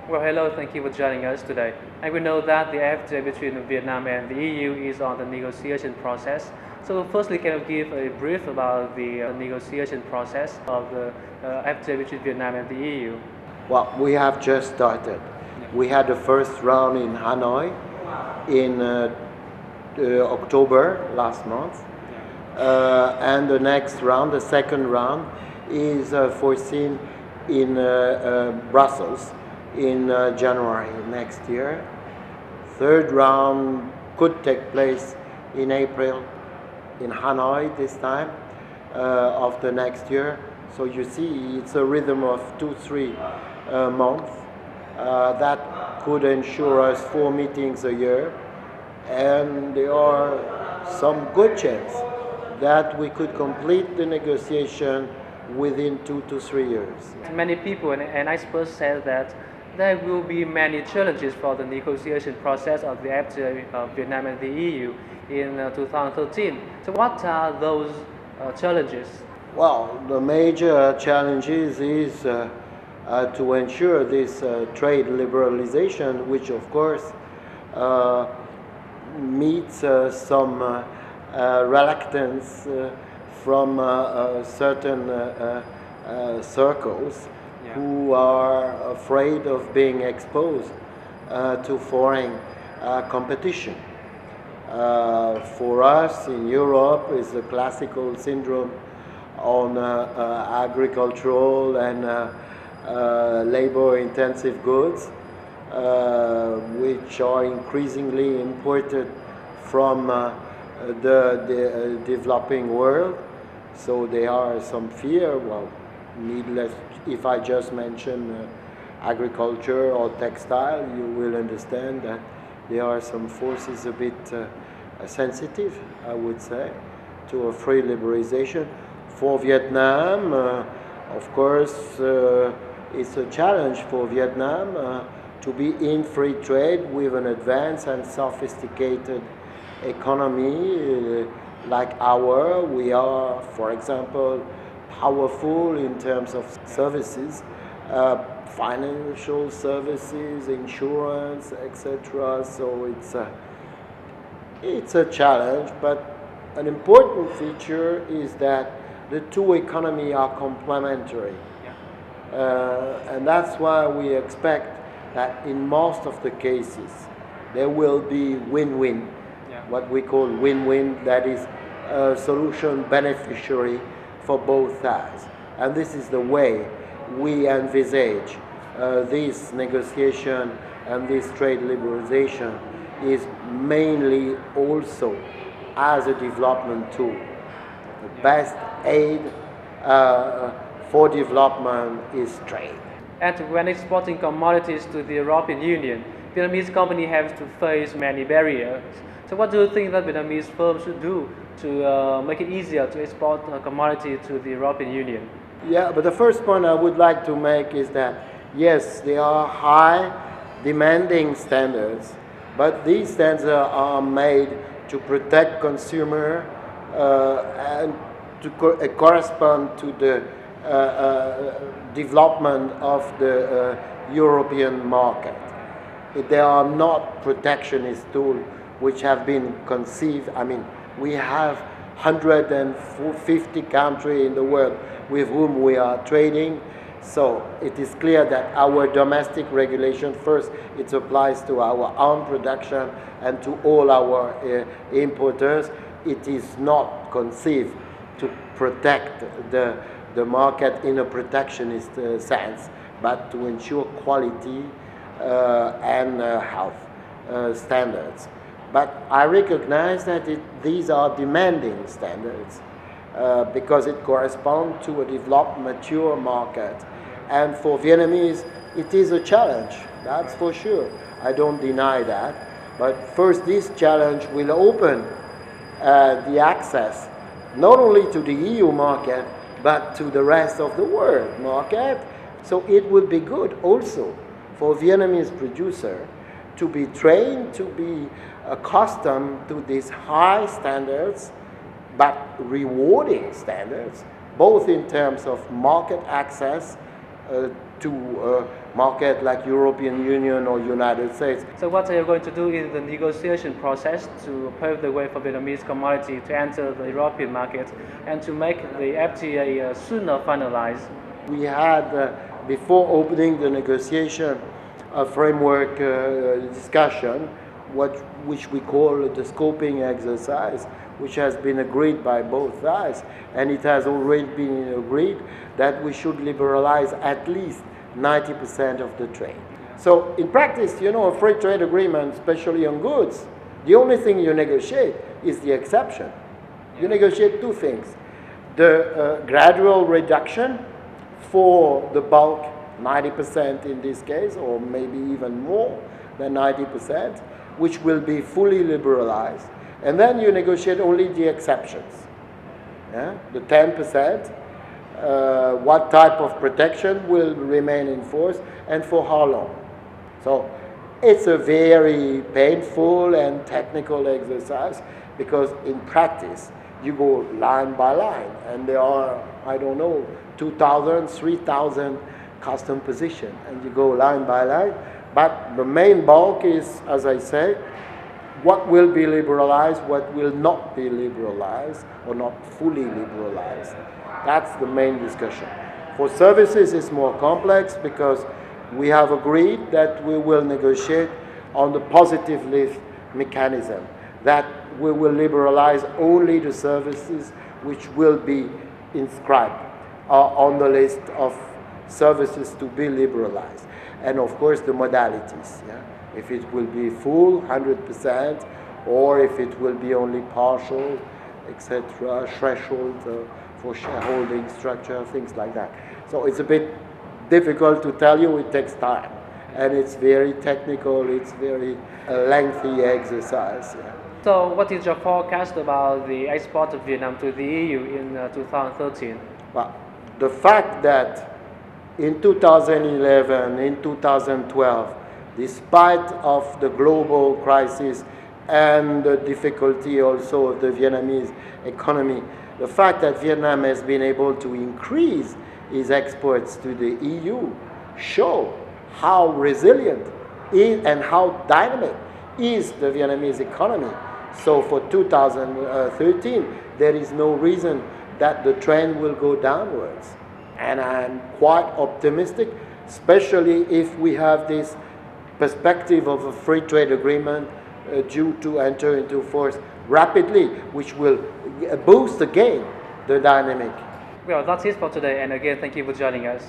Well, hello, thank you for joining us today. And we know that the FTA between Vietnam and the EU is on the negotiation process. So, firstly, can you give a brief about the negotiation process of the FTA between Vietnam and the EU? Well, we have just started. We had the first round in Hanoi in October last month. And the next round, the second round, is foreseen in Brussels in January next year. Third round could take place in April in Hanoi this time of the next year. So you see, it's a rhythm of 2-3 months that could ensure us 4 meetings a year, and there are some good chance that we could complete the negotiation within 2 to 3 years. Many people and experts said that there will be many challenges for the negotiation process of the FTA of Vietnam and the EU in 2013. So, what are those challenges? Well, the major challenges is to ensure this trade liberalization, which of course meets some reluctance from certain circles who are afraid of being exposed to foreign competition. For us in Europe is the classical syndrome on agricultural and labor-intensive goods, which are increasingly imported from the developing world. So there are some fear. Well, needless, if I just mention agriculture or textile, you will understand that there are some forces a bit sensitive, I would say, to a free liberalization. For Vietnam, of course, it's a challenge for Vietnam to be in free trade with an advanced and sophisticated economy like our. We are, for example, powerful in terms of services, financial services, insurance, etc. So it's a challenge, but an important feature is that the two economies are complementary. And that's why we expect that in most of the cases there will be win-win, what we call win-win, that is a solution beneficiary for both sides. And this is the way we envisage this negotiation and this trade liberalization is mainly also as a development tool. The best aid for development is trade. And when exporting commodities to the European Union, Vietnamese companies have to face many barriers. So what do you think that Vietnamese firms should do to make it easier to export a commodity to the European Union? Yeah, but the first point I would like to make is that, yes, there are high demanding standards, but these standards are made to protect consumer and to correspond to the development of the European market. They are not protectionist tools which have been conceived. I mean, we have 150 countries in the world with whom we are trading. So it is clear that our domestic regulation, first, it applies to our own production and to all our importers. It is not conceived to protect the market in a protectionist sense, but to ensure quality and health standards. But I recognize that these are demanding standards because it corresponds to a developed, mature market. And for Vietnamese, it is a challenge, that's for sure. I don't deny that. But first, this challenge will open the access not only to the EU market, but to the rest of the world market. So it would be good also for Vietnamese producer to be trained, to be accustomed to these high standards, but rewarding standards, both in terms of market access to market like European Union or United States. So what are you going to do in the negotiation process to pave the way for Vietnamese commodity to enter the European market and to make the FTA sooner finalized? We had, before opening the negotiation, a framework discussion, which we call the scoping exercise, which has been agreed by both sides, and it has already been agreed that we should liberalize at least 90% of the trade. So in practice, a free trade agreement, especially on goods, the only thing you negotiate is the exception. You negotiate two things: the gradual reduction for the bulk, 90% in this case, or maybe even more than 90%, which will be fully liberalized. And then you negotiate only the exceptions. Yeah? The 10%, what type of protection will remain in force and for how long. So it's a very painful and technical exercise because in practice you go line by line and there are, 2,000, 3,000 custom positions and you go line by line. But the main bulk is, as I say, what will be liberalized, what will not be liberalized or not fully liberalized. That's the main discussion. For services, it's more complex because we have agreed that we will negotiate on the positive lift mechanism, that we will liberalize only the services which will be inscribed on the list of services to be liberalized. And of course the modalities, yeah? If it will be full, 100%, or if it will be only partial, etc., threshold for shareholding structure, things like that. So it's a bit difficult to tell you, it takes time. And it's very technical, it's very lengthy exercise. Yeah. So what is your forecast about the export of Vietnam to the EU in 2013? Well, the fact that in 2011, in 2012, despite of the global crisis and the difficulty also of the Vietnamese economy, the fact that Vietnam has been able to increase its exports to the EU show how resilient and how dynamic is the Vietnamese economy. So for 2013, there is no reason that the trend will go downwards. And I'm quite optimistic, especially if we have this perspective of a free trade agreement due to enter into force rapidly, which will boost again the dynamic. Well, that's it for today, and again, thank you for joining us.